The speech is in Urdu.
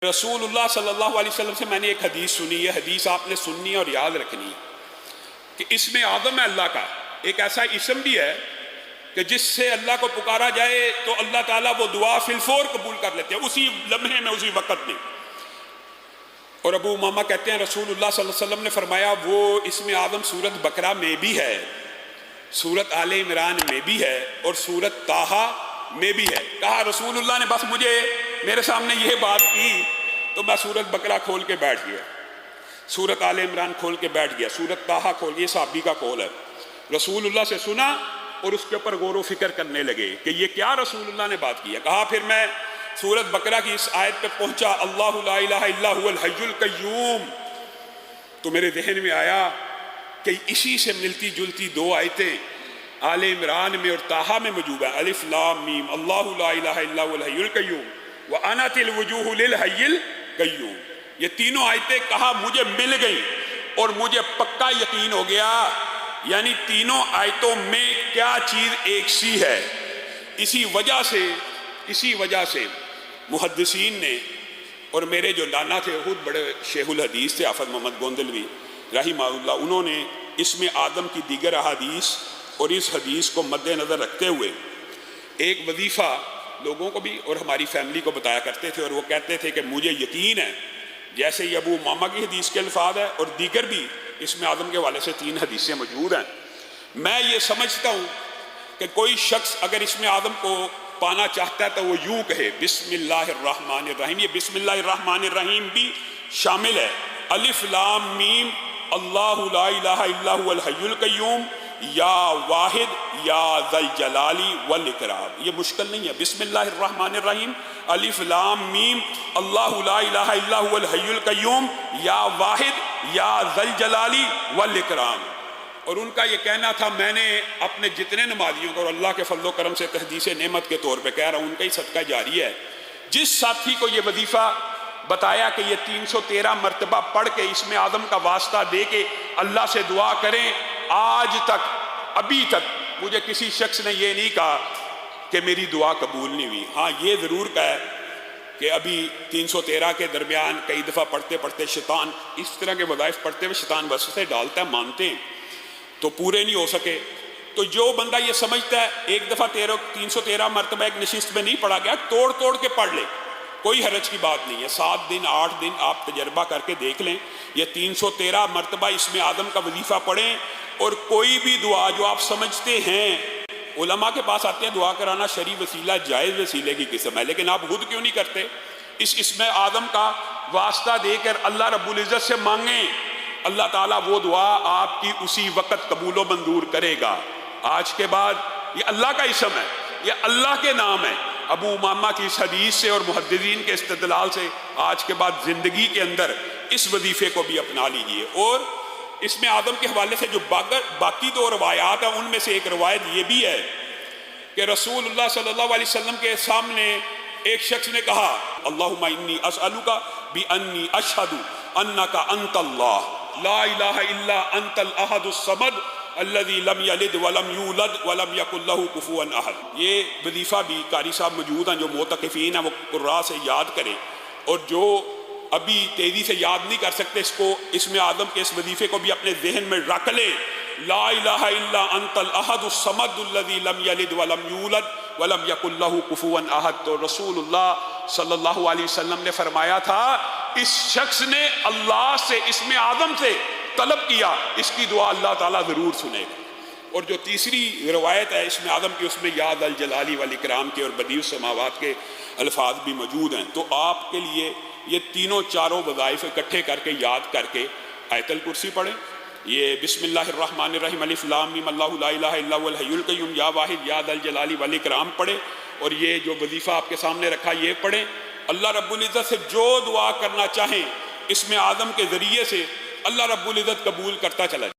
رسول اللہ صلی اللہ علیہ وسلم سے میں نے ایک حدیث سنی. یہ حدیث آپ نے سننی اور یاد رکھنی ہے کہ اسم اعظم ہے اللہ کا ایک ایسا اسم بھی ہے کہ جس سے اللہ کو پکارا جائے تو اللہ تعالیٰ وہ دعا فی الفور قبول کر لیتے ہیں، اسی لمحے میں، اسی وقت میں. اور ابو امامہ کہتے ہیں رسول اللہ صلی اللہ علیہ وسلم نے فرمایا وہ اسم اعظم سورت بقرہ میں بھی ہے، سورت آل عمران میں بھی ہے اور سورت طٰہٰ میں بھی ہے. کہا رسول اللہ نے بس مجھے میرے سامنے یہ بات کی تو میں سورت بقرہ کھول کے بیٹھ گیا، سورت آل عمران کھول کے بیٹھ گیا، سورت طٰہٰ کھول کے. یہ صحابی کا قول ہے. رسول اللہ سے سنا اور اس کے اوپر غور و فکر کرنے لگے کہ یہ کیا رسول اللہ نے بات کی ہے. کہا پھر میں سورت بقرہ کی اس آیت پہ پہنچا، اللہ لا الہ الا هو الحی القیوم، تو میرے ذہن میں آیا کہ اسی سے ملتی جلتی دو آیتیں آل عمران میں اور طٰہٰ میں موجود ہے. الف لام میم، اللہ لا الہ الا هو الحی القیوم وَأَنَتِ الْوُجُوهُ لِلْحَيِّ الْقَيُّومِ. یہ تینوں آیتیں کہا مجھے مل گئی اور مجھے پکا یقین ہو گیا، یعنی تینوں آیتوں میں کیا چیز ایک سی ہے. اسی وجہ سے محدثین نے، اور میرے جو نانا تھے خود بڑے شیخ الحدیث تھے حافظ محمد گوندلوی رحمہ اللہ، انہوں نے اسم آدم کی دیگر احادیث اور اس حدیث کو مد نظر رکھتے ہوئے ایک وظیفہ لوگوں کو بھی اور ہماری فیملی کو بتایا کرتے تھے. اور وہ کہتے تھے کہ مجھے یقین ہے، جیسے یہ ابو امامہ کی حدیث کے الفاظ ہے اور دیگر بھی اسم آدم کے حوالے سے 3 حدیثیں موجود ہیں. میں یہ سمجھتا ہوں کہ کوئی شخص اگر اسم آدم کو پانا چاہتا ہے تو وہ یوں کہے بسم اللہ الرحمن الرحیم. یہ بسم اللہ الرحمن الرحیم بھی شامل ہے. الف لام میم اللہ لا الہ الا هو الحی القیوم یا واحد یا ذل جلالی والاکرام. یہ مشکل نہیں ہے. بسم اللہ الرحمن الرحیم الف لام میم اللہ لا الہ الا هو الحی القیوم یا واحد یا ذل جلالی والاکرام. اور ان کا یہ کہنا تھا، میں نے اپنے جتنے نمازیوں کو اور اللہ کے فضل و کرم سے تحدیث نعمت کے طور پہ کہہ رہا ہوں، ان کا ہی صدقہ جاری ہے، جس ساتھی کو یہ وظیفہ بتایا کہ یہ 313 مرتبہ پڑھ کے اسم آدم کا واسطہ دے کے اللہ سے دعا کریں، آج تک ابھی تک مجھے کسی شخص نے یہ نہیں کہا کہ میری دعا قبول نہیں ہوئی. ہاں یہ ضرور کہا ہے کہ ابھی 313 کے درمیان کئی دفعہ پڑھتے پڑھتے شیطان اس طرح کے وظائف پڑھتے ہوئے شیطان وسوسے ڈالتا ہے، مانتے ہیں تو پورے نہیں ہو سکے. تو جو بندہ یہ سمجھتا ہے ایک دفعہ 313 مرتبہ ایک نشست میں نہیں پڑھا گیا، توڑ کے پڑھ لے، کوئی حرج کی بات نہیں ہے. 7 دن 8 دن آپ تجربہ کر کے دیکھ لیں، یہ 313 مرتبہ اسم آدم کا وظیفہ پڑھیں. اور کوئی بھی دعا جو آپ سمجھتے ہیں، علماء کے پاس آتے ہیں دعا کرانا شرعی وسیلہ جائز وسیلے کی قسم ہے، لیکن آپ خود کیوں نہیں کرتے؟ اس اسم آدم کا واسطہ دے کر اللہ رب العزت سے مانگیں، اللہ تعالیٰ وہ دعا آپ کی اسی وقت قبول و منظور کرے گا. آج کے بعد یہ اللہ کا اسم ہے، یہ اللہ کے نام ہے. ابو امامہ کی اس حدیث سے اور محدثین کے استدلال سے آج کے بعد زندگی کے اندر اس وظیفے کو بھی اپنا لیجئے. اور اسم آدم کے حوالے سے جو باقی 2 روایات ہیں، ان میں سے ایک روایت یہ بھی ہے کہ رسول اللہ صلی اللہ علیہ وسلم کے سامنے ایک شخص نے کہا اللہم انی اسألک بانی اشہد انک انت اللہ لا الہ الا انت الاحد الصمد الذی لم یلد ولم یولد ولم یکن لہ کفوا احد. یہ وظیفہ بھی قاری صاحب موجود ہیں جو معتکفین ہیں وہ قراء سے یاد کریں، اور جو ابھی تیزی سے یاد نہیں کر سکتے اس کو اسم آدم کے اس وظیفے کو بھی اپنے ذہن میں رکھ لیں. لا الہ الا انت الاحد الصمد الذی لم یلد ولم یولد ولم یکن لہ کفوا احد. تو رسول اللہ صلی اللہ علیہ وسلم نے فرمایا تھا اس شخص نے اللہ سے اسم آدم سے طلب کیا، اس کی دعا اللہ تعالیٰ ضرور سنے گا. اور جو تیسری روایت ہے اسم آدم کی، اس میں یا ذل جلالی والاکرام کے اور بدیع السماوات کے الفاظ بھی موجود ہیں. تو آپ کے لیے یہ تینوں چاروں وظائف اکٹھے کر کے یاد کر کے آیت الکرسی پڑھیں، یہ بسم اللہ الرحمن الرحیم الف لام میم اللہ لا الہ الا هو الحی القیوم یا واحد یا ذل جلال والاکرام پڑھیں، اور یہ جو وظیفہ آپ کے سامنے رکھا یہ پڑھیں. اللہ رب العزت سے جو دعا کرنا چاہیں اسم آدم کے ذریعے سے اللہ رب العزت قبول کرتا چلا جائے.